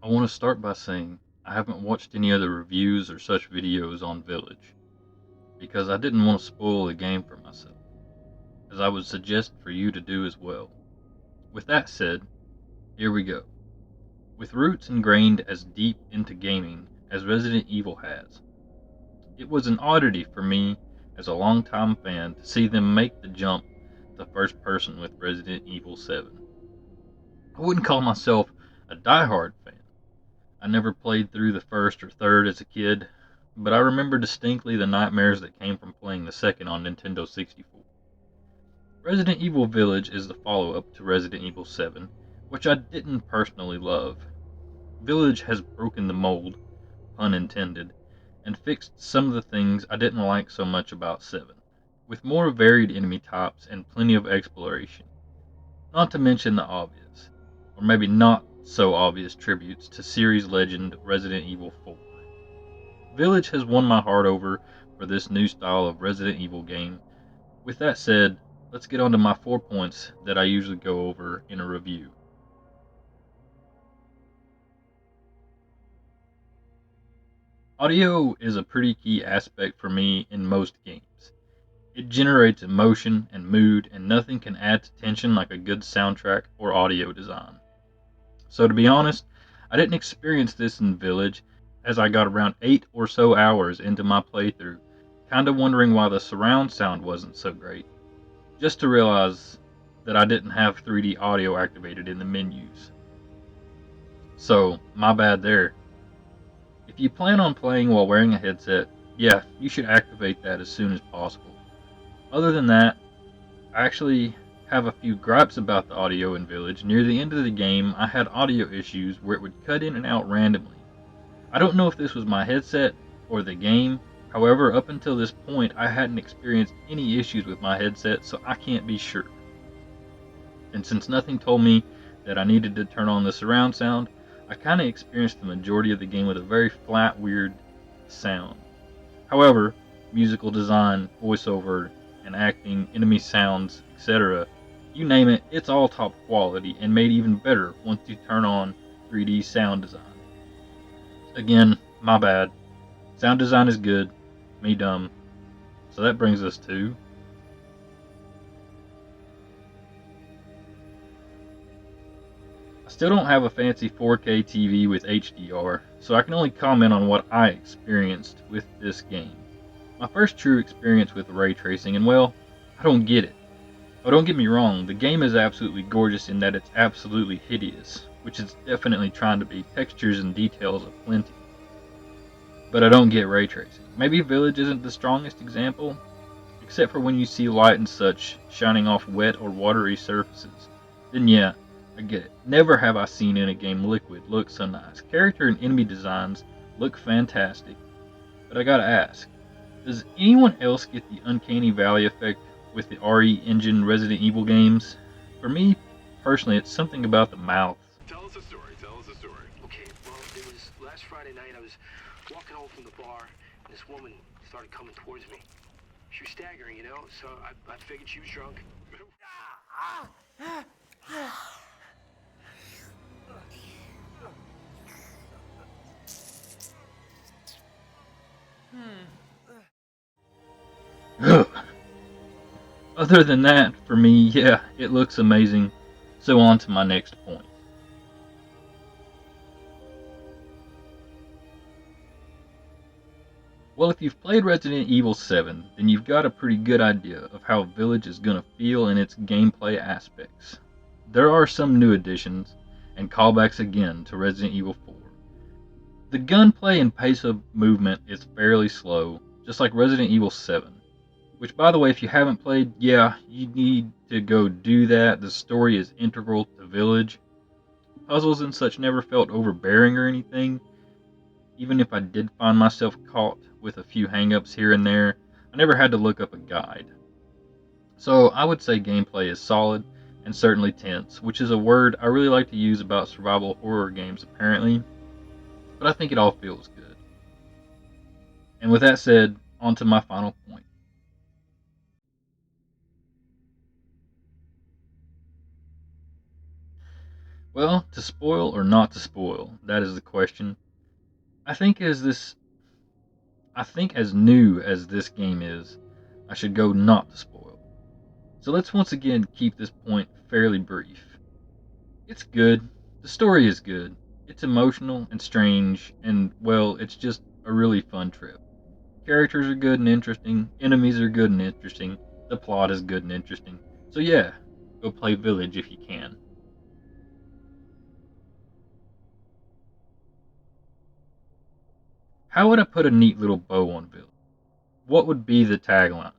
I want to start by saying I haven't watched any other reviews or such videos on Village, because I didn't want to spoil the game for myself, as I would suggest for you to do as well. With that said, here we go. With roots ingrained as deep into gaming as Resident Evil has, it was an oddity for me as a longtime fan to see them make the jump to first person with Resident Evil 7. I wouldn't call myself a die-hard fan. I never played through the first or third as a kid, but I remember distinctly the nightmares that came from playing the second on Nintendo 64. Resident Evil Village is the follow-up to Resident Evil 7, which I didn't personally love. Village has broken the mold, pun intended, and fixed some of the things I didn't like so much about 7, with more varied enemy types and plenty of exploration. Not to mention the obvious, or maybe not so obvious tributes to series legend Resident Evil 4. Village has won my heart over for this new style of Resident Evil game. With that said, let's get on to my 4 points that I usually go over in a review. Audio is a pretty key aspect for me in most games. It generates emotion and mood, and nothing can add to tension like a good soundtrack or audio design. So to be honest, I didn't experience this in Village, as I got around 8 or so hours into my playthrough, kinda wondering why the surround sound wasn't so great, just to realize that I didn't have 3D audio activated in the menus. So, my bad there. If you plan on playing while wearing a headset, yeah, you should activate that as soon as possible. Other than that, I actually have a few gripes about the audio in Village. Near the end of the game, I had audio issues where it would cut in and out randomly. I don't know if this was my headset or the game. However, up until this point, I hadn't experienced any issues with my headset, so I can't be sure. And since nothing told me that I needed to turn on the surround sound, I kinda experienced the majority of the game with a very flat, weird sound. However, musical design, voiceover, and acting, enemy sounds, etc., you name it, it's all top quality and made even better once you turn on 3D sound design. Again, my bad. Sound design is good, me dumb. So that brings us to I still don't have a fancy 4K TV with HDR, so I can only comment on what I experienced with this game. My first true experience with ray tracing, and well, I don't get it. Oh, don't get me wrong, the game is absolutely gorgeous in that it's absolutely hideous, which it's definitely trying to be, textures and details aplenty. But I don't get ray tracing. Maybe Village isn't the strongest example, except for when you see light and such shining off wet or watery surfaces. Then yeah, I get it. Never have I seen in a game Liquid look so nice. Character and enemy designs look fantastic. But I gotta ask, does anyone else get the uncanny valley effect with the RE Engine Resident Evil games? For me, personally, it's something about the mouth. Tell us a story. Tell us a story. Okay, well, it was last Friday night. I was walking home from the bar, and this woman started coming towards me. She was staggering, so I figured she was drunk. Ugh. Other than that, for me, yeah, it looks amazing. So on to my next point. Well, if you've played Resident Evil 7, then you've got a pretty good idea of how Village is going to feel in its gameplay aspects. There are some new additions, and callbacks again to Resident Evil 4. The gunplay and pace of movement is fairly slow, just like Resident Evil 7. Which, by the way, if you haven't played, yeah, you need to go do that. The story is integral to Village. Puzzles and such never felt overbearing or anything. Even if I did find myself caught with a few hangups here and there, I never had to look up a guide. So I would say gameplay is solid and certainly tense, which is a word I really like to use about survival horror games apparently, but I think it all feels good. And with that said, on to my final point. Well, to spoil or not to spoil, that is the question. I think as new as this game is, I should go not to spoil. So let's once again keep this point fairly brief. It's good. The story is good. It's emotional and strange, and well, it's just a really fun trip. Characters are good and interesting, enemies are good and interesting, the plot is good and interesting. So yeah, go play Village if you can. How would I put a neat little bow on Village? What would be the tagline?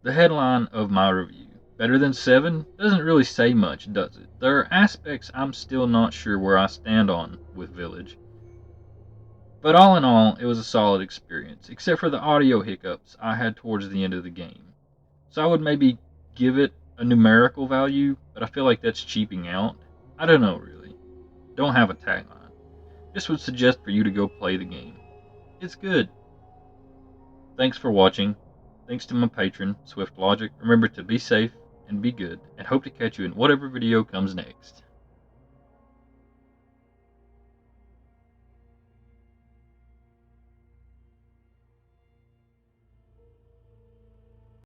The headline of my review, better than 7, doesn't really say much, does it? There are aspects I'm still not sure where I stand on with Village. But all in all, it was a solid experience, except for the audio hiccups I had towards the end of the game. So I would maybe give it a numerical value, but I feel like that's cheaping out. I don't know really. Don't have a tagline. Just would suggest for you to go play the game. It's good. Thanks for watching. Thanks to my patron, Swift Logic. Remember to be safe and be good, and hope to catch you in whatever video comes next.